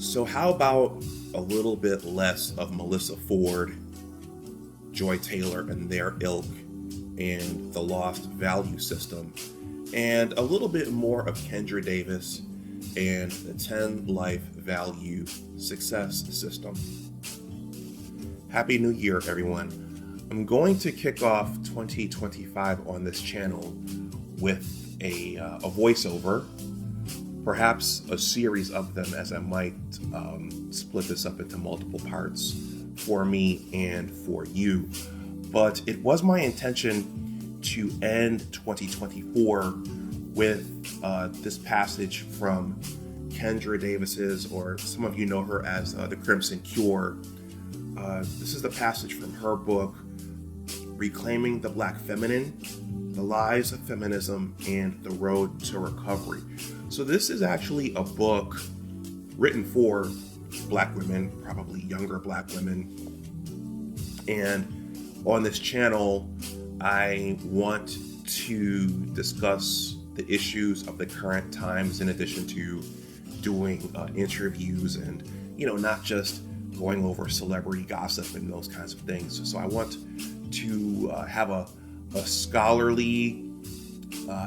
So how about a little bit less of Melyssa Ford, Joy Taylor and their ilk, and the lost value system, and a little bit more of Kendra Davis and the 10 life value success system. Happy New Year, everyone. I'm going to kick off 2025 on this channel with a voiceover, perhaps a series of them, as I might split this up into multiple parts for me and for you. But it was my intention to end 2024 with this passage from Kendra Davis's, or some of you know her as the Crimson Cure. This is the passage from her book, Reclaiming the Black Feminine, The Lies of Feminism, and the Road to Recovery. So this is actually a book written for Black women, probably younger Black women. And on this channel, I want to discuss the issues of the current times, in addition to doing interviews and, not just going over celebrity gossip and those kinds of things. So I want to have a scholarly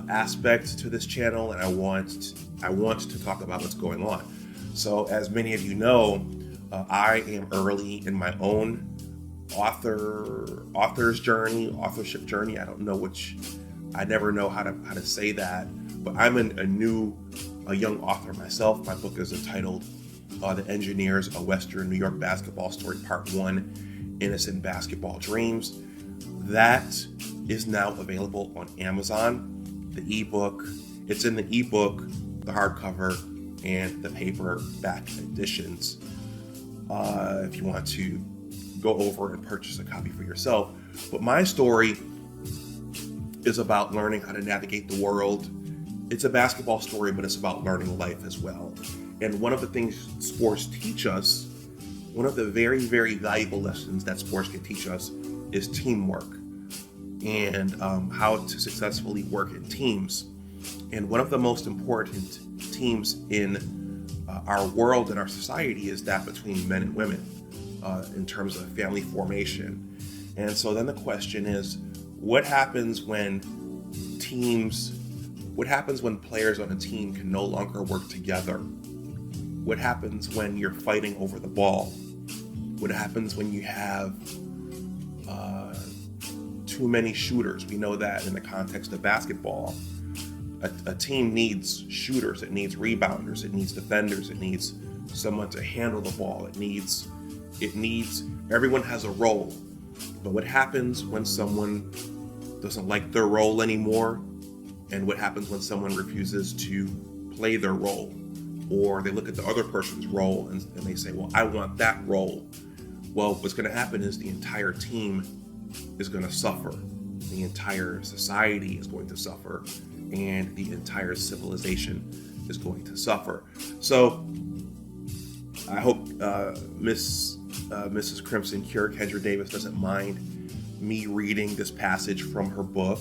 aspect to this channel, and I want to talk about what's going on. So as many of you know, I am early in my own authorship journey. I never know how to say that, but I'm a young author myself. My book is entitled The Engineers, A Western New York Basketball Story, Part 1, Innocent Basketball Dreams. That is now available on Amazon. The ebook, it's in the ebook, the hardcover, and the paperback editions. If you want to go over and purchase a copy for yourself. But my story is about learning how to navigate the world. It's a basketball story, but it's about learning life as well. And one of the things sports teach us, one of the very, very valuable lessons that sports can teach us, is teamwork and how to successfully work in teams. And one of the most important teams in our world and our society is that between men and women in terms of family formation. And so then the question is, what happens when players on a team can no longer work together? What happens when you're fighting over the ball? What happens when you have too many shooters? We know that in the context of basketball, a team needs shooters, it needs rebounders, it needs defenders, it needs someone to handle the ball, it needs everyone has a role. But what happens when someone doesn't like their role anymore? And what happens when someone refuses to play their role? Or they look at the other person's role and they say, well, I want that role. Well, what's going to happen is the entire team is going to suffer. The entire society is going to suffer. And the entire civilization is going to suffer. So I hope Mrs. Crimson Cure, Kendra Davis, doesn't mind me reading this passage from her book,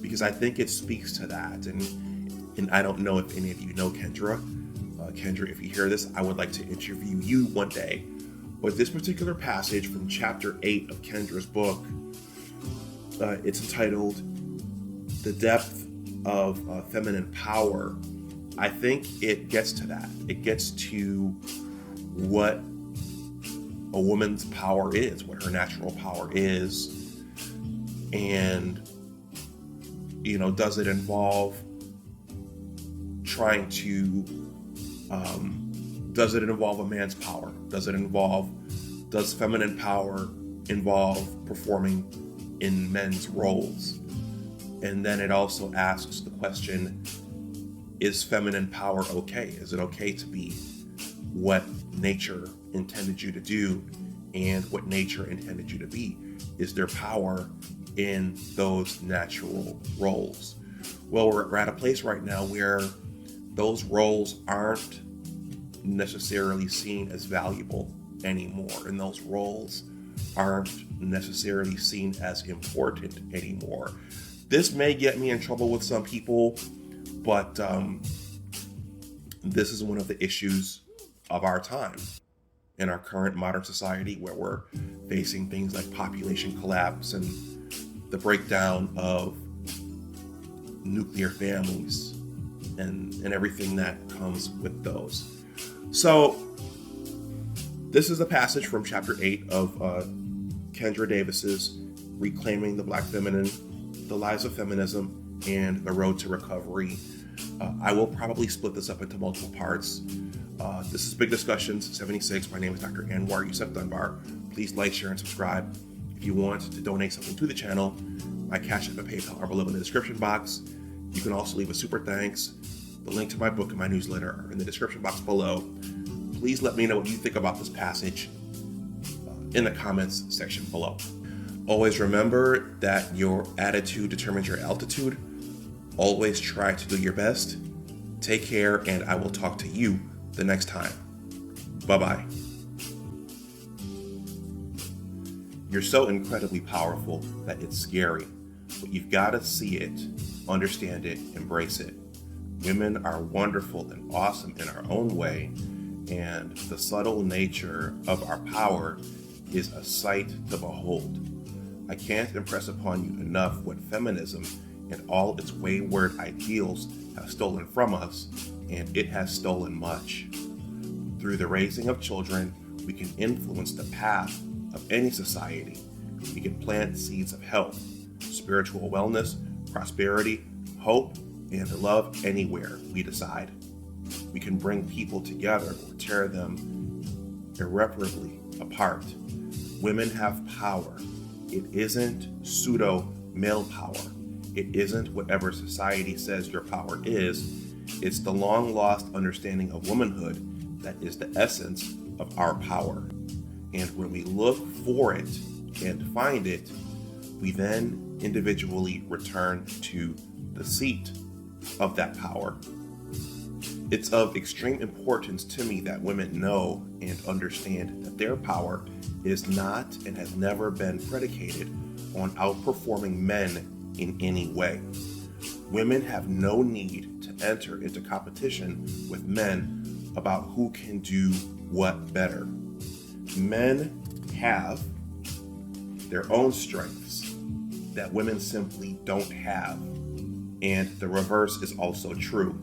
because I think it speaks to that. And I don't know if any of you know Kendra. Kendra, if you hear this, I would like to interview you one day. But this particular passage from chapter 8 of Kendra's book, it's entitled The Depth of Feminine Power. I think it gets to that. It gets to what a woman's power is, what her natural power is. And, does it involve does it involve a man's power? Does feminine power involve performing in men's roles? And then it also asks the question, is feminine power okay? Is it okay to be what nature intended you to do and what nature intended you to be? Is there power in those natural roles? Well, we're at a place right now where those roles aren't necessarily seen as valuable anymore, and those roles aren't necessarily seen as important anymore. This may get me in trouble with some people, but this is one of the issues of our time in our current modern society, where we're facing things like population collapse and the breakdown of nuclear families and everything that comes with those. So this is a passage from chapter 8 of Kendra Davis's Reclaiming the Black Feminine, The Lies of Feminism, and The Road to Recovery. I will probably split this up into multiple parts. This is Big Discussions 76. My name is Dr. Anwar Yusef Dunbar. Please like, share, and subscribe. If you want to donate something to the channel, my Cash App and PayPal are below in the description box. You can also leave a super thanks. The link to my book and my newsletter are in the description box below. Please let me know what you think about this passage in the comments section below. Always remember that your attitude determines your altitude. Always try to do your best. Take care, and I will talk to you the next time. Bye-bye. You're so incredibly powerful that it's scary, but you've got to see it, understand it, embrace it. Women are wonderful and awesome in our own way, and the subtle nature of our power is a sight to behold. I can't impress upon you enough what feminism and all its wayward ideals have stolen from us, and it has stolen much. Through the raising of children, we can influence the path of any society. We can plant seeds of health, spiritual wellness, prosperity, hope, and love anywhere we decide. We can bring people together or tear them irreparably apart. Women have power. It isn't pseudo male power. It isn't whatever society says your power is. It's the long lost understanding of womanhood that is the essence of our power. And when we look for it and find it, we then individually return to the seat of that power. It's of extreme importance to me that women know and understand that their power is not and has never been predicated on outperforming men in any way. Women have no need to enter into competition with men about who can do what better. Men have their own strengths that women simply don't have, and the reverse is also true.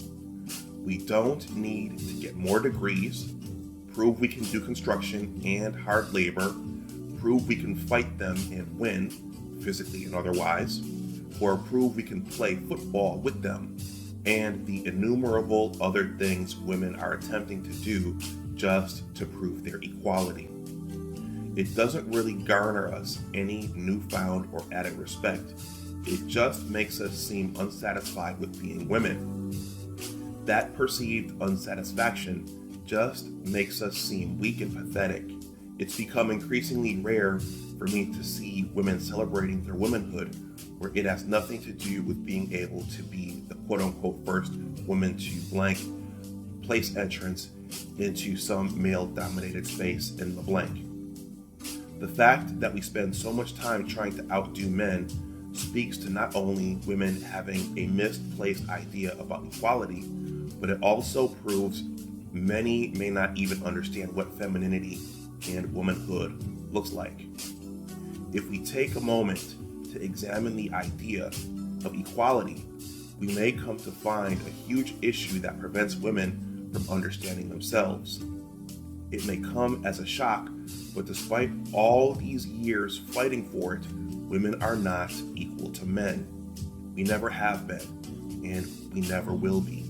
We don't need to get more degrees, prove we can do construction and hard labor, prove we can fight them and win, physically and otherwise, or prove we can play football with them, and the innumerable other things women are attempting to do just to prove their equality. It doesn't really garner us any newfound or added respect. It just makes us seem unsatisfied with being women. That perceived unsatisfaction just makes us seem weak and pathetic. It's become increasingly rare for me to see women celebrating their womanhood, where it has nothing to do with being able to be the quote-unquote first woman to blank place entrance into some male-dominated space in the blank. The fact that we spend so much time trying to outdo men speaks to not only women having a misplaced idea about equality, but it also proves many may not even understand what femininity and womanhood looks like. If we take a moment to examine the idea of equality, we may come to find a huge issue that prevents women from understanding themselves. It may come as a shock, but despite all these years fighting for it, women are not equal to men. We never have been, and we never will be.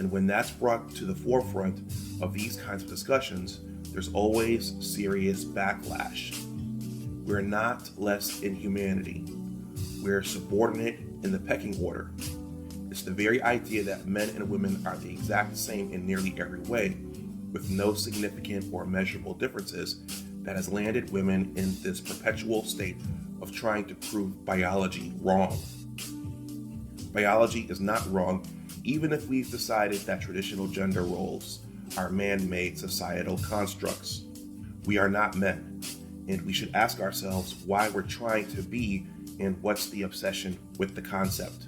And when that's brought to the forefront of these kinds of discussions, there's always serious backlash. We're not less in humanity. We're subordinate in the pecking order. It's the very idea that men and women are the exact same in nearly every way, with no significant or measurable differences, that has landed women in this perpetual state of trying to prove biology wrong. Biology is not wrong, even if we've decided that traditional gender roles are man-made societal constructs. We are not men, and we should ask ourselves why we're trying to be and what's the obsession with the concept.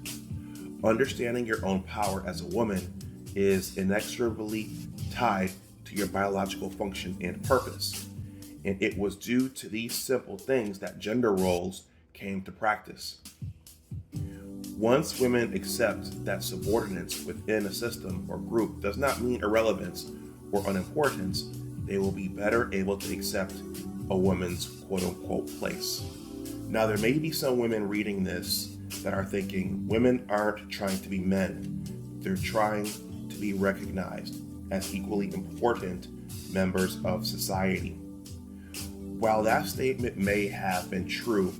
Understanding your own power as a woman is inexorably tied to to your biological function and purpose. And it was due to these simple things that gender roles came to practice. Once women accept that subordinates within a system or group does not mean irrelevance or unimportance, they will be better able to accept a woman's quote-unquote place. Now, there may be some women reading this that are thinking women aren't trying to be men. They're trying to be recognized as equally important members of society. While that statement may have been true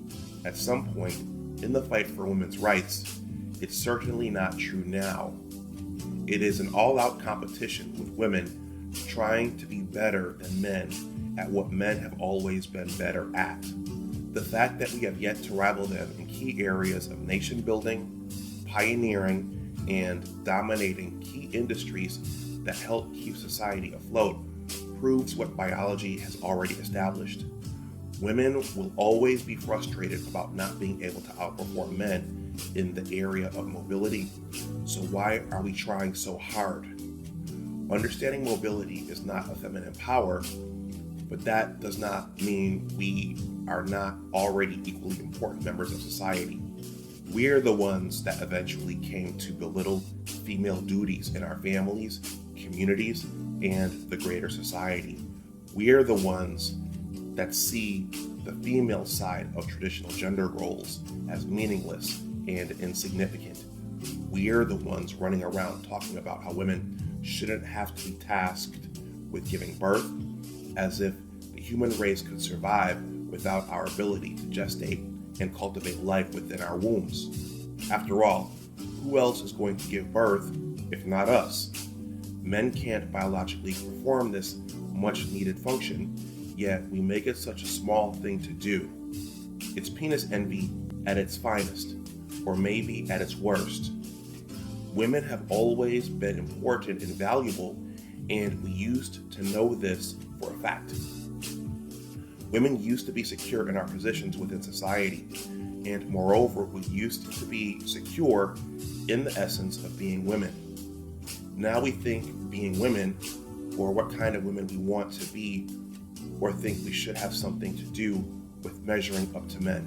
at some point in the fight for women's rights, it's certainly not true now. It is an all-out competition with women trying to be better than men at what men have always been better at. The fact that we have yet to rival them in key areas of nation building, pioneering, and dominating key industries that help keep society afloat proves what biology has already established. Women will always be frustrated about not being able to outperform men in the area of mobility. So why are we trying so hard? Understanding mobility is not a feminine power, but that does not mean we are not already equally important members of society. We're the ones that eventually came to belittle female duties in our families, communities, and the greater society. We're the ones that see the female side of traditional gender roles as meaningless and insignificant. We're the ones running around talking about how women shouldn't have to be tasked with giving birth, as if the human race could survive without our ability to gestate and cultivate life within our wombs. After all, who else is going to give birth if not us? Men can't biologically perform this much needed function, yet we make it such a small thing to do. It's penis envy at its finest, or maybe at its worst. Women have always been important and valuable, and we used to know this for a fact. Women used to be secure in our positions within society, and moreover, we used to be secure in the essence of being women. Now we think being women, or what kind of women we want to be, or think we should have something to do with measuring up to men.